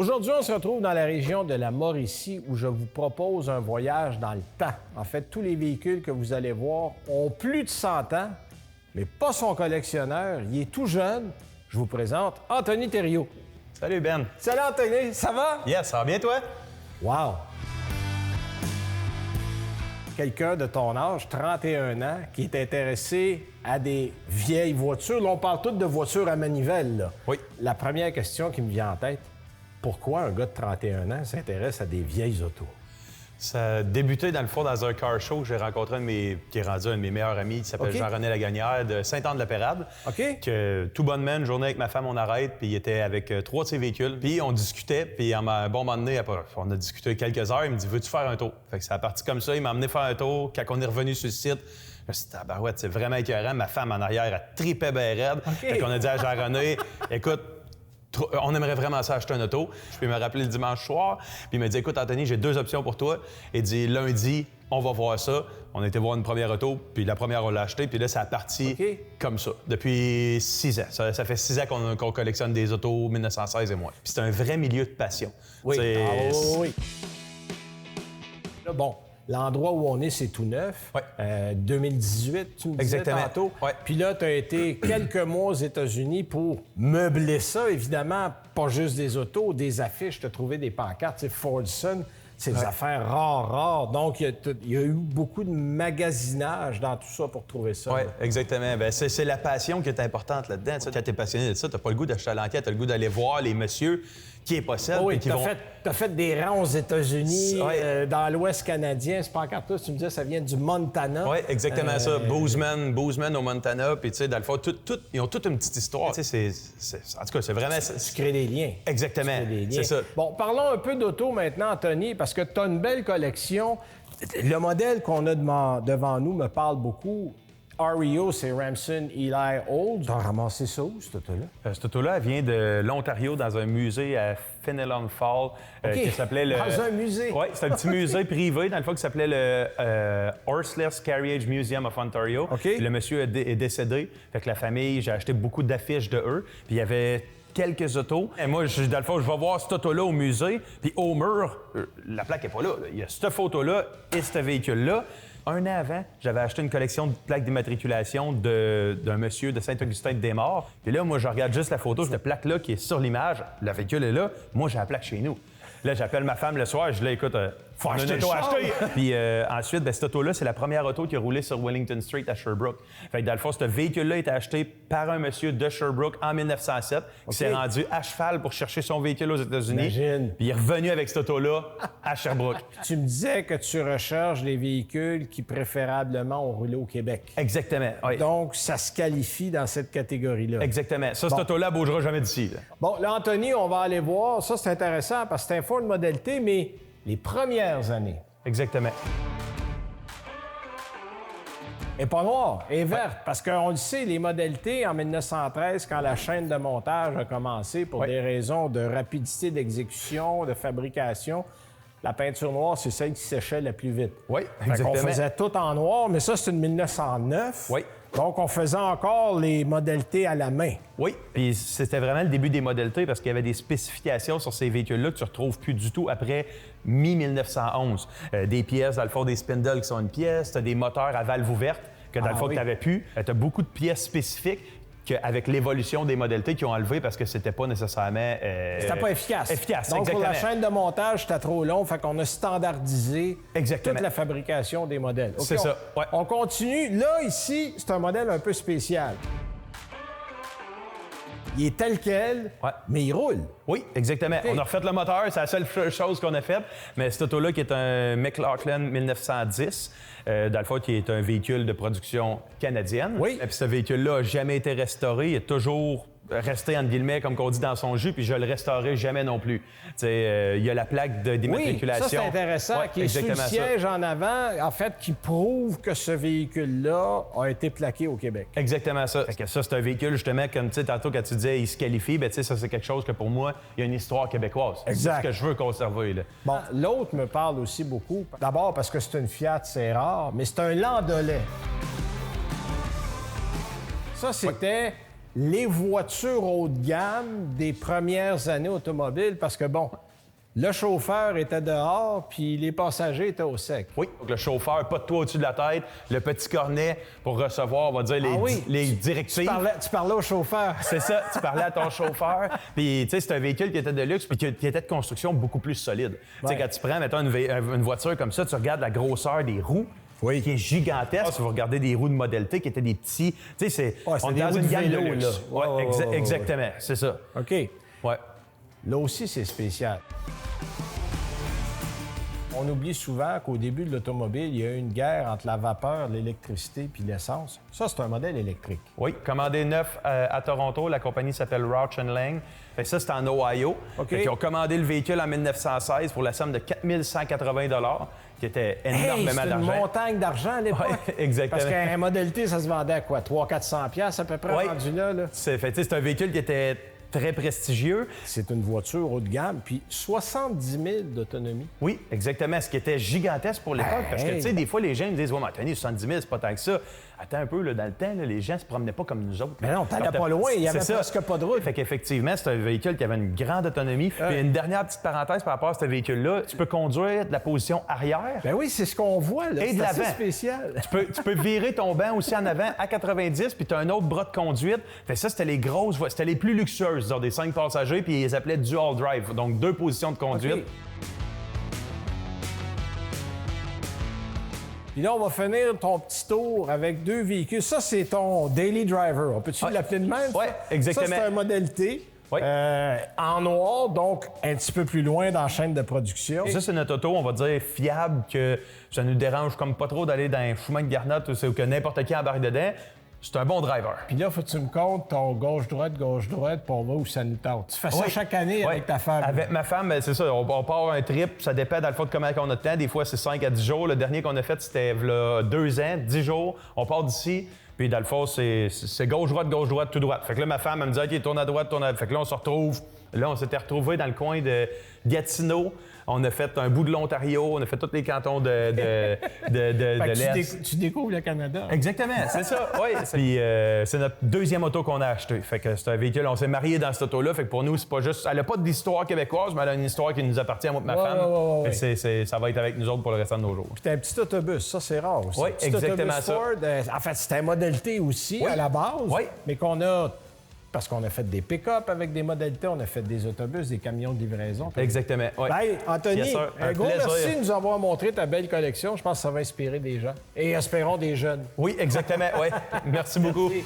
Aujourd'hui, on se retrouve dans la région de la Mauricie où je vous propose un voyage dans le temps. En fait, tous les véhicules que vous allez voir ont plus de 100 ans, mais pas son collectionneur. Il est tout jeune. Je vous présente Anthony Thériault. Salut Ben. Salut Anthony, ça va? Yes, ça va bien toi? Wow! Quelqu'un de ton âge, 31 ans, qui est intéressé à des vieilles voitures. Là, on parle toutes de voitures à manivelle, là. Oui. La première question qui me vient en tête, pourquoi un gars de 31 ans s'intéresse à des vieilles autos? Ça a débuté dans le fond dans un car show. J'ai rencontré qui est rendu un de mes meilleurs amis, qui s'appelle Jean-René Lagagnère de Saint-Anne-de-la-Pérade. OK. Que tout bonnement, une journée avec ma femme, on arrête, puis il était avec 3 de ses véhicules. Puis on discutait, puis à un bon moment donné, on a discuté quelques heures, il me dit « Veux-tu faire un tour? » Fait que ça a parti comme ça, il m'a emmené faire un tour. Quand on est revenu sur le site, je me suis dit « Tabarouette, c'est vraiment écœurant. » Ma femme en arrière, elle tripait bien raide. Fait qu'on a dit à Jean-René « Écoute, on aimerait vraiment ça acheter un auto. » Je peux me rappeler le dimanche soir. Puis il m'a dit « Écoute, Anthony, j'ai 2 options pour toi. » Il dit « Lundi, on va voir ça. » On a été voir une première auto, puis la première, on l'a achetée. Puis là, ça a parti comme ça, depuis 6 ans. Ça fait 6 ans qu'on collectionne des autos 1916 et moins. Puis c'est un vrai milieu de passion. Oui. Oui. Là, bon, l'endroit où on est, c'est tout neuf. Ouais. 2018, tu me disais tantôt. Ouais. Puis là, tu as été quelques mois aux États-Unis pour meubler ça. Évidemment, pas juste des autos, des affiches. Tu as trouvé des pancartes. Tu sais, Fordson, c'est des affaires rares. Donc, il y a eu beaucoup de magasinage dans tout ça pour trouver ça. Oui, exactement. Bien, c'est la passion qui est importante là-dedans. Tu sais, quand tu es passionné de ça, tu n'as pas le goût d'acheter à l'enquête, tu as le goût d'aller voir les messieurs qui est possèdent. Oui, tu as fait des rangs aux États-Unis, dans l'Ouest canadien. C'est pas encore tout, tu me disais, ça vient du Montana. Oui, exactement ça. Boozman au Montana. Puis, tu sais, dans le fond, ils ont toute une petite histoire. Tu sais, en tout cas, c'est vraiment... Tu crées des liens. Exactement, c'est ça. Bon, parlons un peu d'auto maintenant, Anthony, parce que tu as une belle collection. Le modèle qu'on a devant nous me parle beaucoup. REO, c'est Ramson Eli Olds. Tu as ramassé ça où, cette auto-là? Cette auto-là, elle vient de l'Ontario, dans un musée à Fenelon Fall, qui s'appelait le... Dans un musée? Oui, c'est un petit musée privé, dans le fond, qui s'appelait le Horseless Carriage Museum of Ontario. Puis le monsieur est décédé. Fait que la famille, j'ai acheté beaucoup d'affiches de eux. Puis il y avait quelques autos. Et moi, dans le fond, je vais voir cette auto-là au musée. Puis au mur, la plaque n'est pas là. Il y a cette photo-là et ce véhicule-là. Un an avant, j'avais acheté une collection de plaques d'immatriculation d'un monsieur de Saint-Augustin-de-Desmaures. Puis là, moi, je regarde juste la photo, cette plaque-là qui est sur l'image. Le véhicule est là. Moi, j'ai la plaque chez nous. Là, j'appelle ma femme le soir, je dis, écoute, faut acheter une auto à acheter. Puis ensuite, cette auto-là, c'est la première auto qui a roulé sur Wellington Street à Sherbrooke. Fait que dans le fond, ce véhicule-là a été acheté par un monsieur de Sherbrooke en 1907 qui s'est rendu à cheval pour chercher son véhicule aux États-Unis. Imagine. Puis il est revenu avec cette auto-là à Sherbrooke. Tu me disais que tu recherches les véhicules qui préférablement ont roulé au Québec. Exactement, oui. Donc, ça se qualifie dans cette catégorie-là. Exactement. Ça, cette auto-là, elle bougera jamais d'ici. Bon, là, Anthony, on va aller voir. Ça, c'est intéressant parce que c'est un Ford Model T, mais les premières années. Exactement. Elle n'est pas noire, elle est verte. Parce qu'on le sait, les Model T, en 1913, quand la chaîne de montage a commencé pour des raisons de rapidité d'exécution, de fabrication, la peinture noire, c'est celle qui séchait le plus vite. Oui, exactement. On faisait tout en noir, mais ça, c'est une 1909. Oui. Donc, on faisait encore les Model T à la main. Oui, puis c'était vraiment le début des Model T parce qu'il y avait des spécifications sur ces véhicules-là que tu ne retrouves plus du tout après mi-1911. Des pièces, dans le fond, des spindles qui sont une pièce, tu as des moteurs à valve ouverte que dans le fond, tu n'avais plus. Tu as beaucoup de pièces spécifiques qu'avec l'évolution des Model T qui ont enlevé parce que c'était pas nécessairement... c'était pas efficace. Donc, exactement. pour la chaîne de montage, c'était trop long. Fait qu'on a standardisé toute la fabrication des modèles. Okay, c'est ça. Ouais. On continue. Là, ici, c'est un modèle un peu spécial. Il est tel quel, mais il roule. Oui, exactement. On a refait le moteur, c'est la seule chose qu'on a faite. Mais cette auto-là, qui est un McLaughlin 1910, dans le fond, qui est un véhicule de production canadienne. Oui. Et puis ce véhicule-là n'a jamais été restauré. Il est toujours resté, entre guillemets, comme on dit, dans son jus, puis je le restaurerai jamais non plus. Il y a la plaque d'immatriculation. Oui, ça, c'est intéressant, qui est sous le siège en avant, en fait, qui prouve que ce véhicule-là a été plaqué au Québec. Exactement ça. Fait que ça, c'est un véhicule, justement, comme tu sais, tantôt, quand tu disais il se qualifie, bien, tu sais, ça, c'est quelque chose que pour moi, il y a une histoire québécoise. Exact. C'est ce que je veux conserver, là. Bon, l'autre me parle aussi beaucoup. D'abord parce que c'est une Fiat, c'est rare, mais c'est un Landaulet. Ça, c'était les voitures haut de gamme des premières années automobiles, parce que, bon, le chauffeur était dehors, puis les passagers étaient au sec. Oui, donc le chauffeur, pas de toit au-dessus de la tête, le petit cornet pour recevoir, on va dire, les directives. Tu parlais au chauffeur. C'est ça, tu parlais à ton chauffeur. Puis, tu sais, c'est un véhicule qui était de luxe puis qui était de construction beaucoup plus solide. Tu sais, quand tu prends, mettons, une voiture comme ça, tu regardes la grosseur des roues. Oui. Qui est gigantesque. Si vous regardez des roues de Model T qui étaient des petits. Tu sais, on est dans une gamme de luxe. Exactement, c'est ça. OK. Ouais. Là aussi, c'est spécial. On oublie souvent qu'au début de l'automobile, il y a eu une guerre entre la vapeur, l'électricité puis l'essence. Ça, c'est un modèle électrique. Oui, commandé neuf à Toronto. La compagnie s'appelle Rauch & Lang. Fait que ça, c'est en Ohio. Ils ont commandé le véhicule en 1916 pour la somme de 4 180 $, qui était énormément d'argent. C'était une montagne d'argent à l'époque. Oui, exactement. Parce qu'un Model T, ça se vendait à quoi? 300-400$ à peu près rendu là? C'est un véhicule qui était très prestigieux. C'est une voiture haut de gamme, puis 70 000 d'autonomie. Oui, exactement. Ce qui était gigantesque pour l'époque. Parce que, tu sais, des fois, les gens me disent « Ouais, mais Anthony, 70 000, c'est pas tant que ça. » Attends un peu, là, dans le temps, là, les gens se promenaient pas comme nous autres. Mais non, t'allais pas loin, il y avait presque pas de route. Fait qu'effectivement, c'est un véhicule qui avait une grande autonomie. Puis une dernière petite parenthèse par rapport à ce véhicule-là, tu peux conduire de la position arrière. Ben oui, c'est ce qu'on voit, là. Et de l'avant. C'est spécial. Tu peux virer ton banc aussi en avant à 90, puis tu as un autre bras de conduite. Fait que ça, c'était les grosses voies, c'était les plus luxueuses, genre des 5 passagers, puis ils les appelaient dual drive, donc 2 positions de conduite. Okay. Puis là, on va finir ton petit tour avec 2 véhicules. Ça, c'est ton daily driver. On peut-tu l'appeler de même? Oui, exactement. Ça, c'est un Model T. Oui. En noir, donc un petit peu plus loin dans la chaîne de production. Ça, c'est notre auto, on va dire, fiable, que ça nous dérange comme pas trop d'aller dans un chemin de Garnotte ou que n'importe qui embarque dedans. C'est un bon driver. Puis là, faut que tu me comptes ton gauche-droite, puis on va où ça nous tente. Tu fais ça chaque année avec ta femme? Avec ma femme, c'est ça. On part un trip, ça dépend dans le fond de comment on a de temps. Des fois, c'est 5 à 10 jours. Le dernier qu'on a fait, c'était là, 2 ans, 10 jours. On part d'ici. Puis dans le fond, c'est gauche-droite, tout droite. Fait que là, ma femme, elle me dit « OK, tourne à droite, tourne à droite. » Fait que là, on se retrouve. Là, on s'était retrouvés dans le coin de Gatineau. On a fait un bout de l'Ontario, on a fait tous les cantons de l'Est. Tu découvres le Canada. Exactement, c'est ça, oui. Puis c'est notre deuxième auto qu'on a acheté. Fait que c'est un véhicule, on s'est mariés dans cette auto-là. Fait que pour nous, c'est pas juste... Elle n'a pas d'histoire québécoise, mais elle a une histoire qui nous appartient à moi et ma femme. Ça va être avec nous autres pour le restant de nos jours. Puis t'as un petit autobus, ça, c'est rare aussi. Oui, exactement ça. Ford, en fait, c'était un Model T aussi, à la base, mais qu'on a... Parce qu'on a fait des pick-up avec des Model T, on a fait des autobus, des camions de livraison. Exactement, oui. Ben, Anthony, un gros merci de nous avoir montré ta belle collection. Je pense que ça va inspirer des gens. Et espérons des jeunes. Oui, exactement, oui. Merci beaucoup. Merci.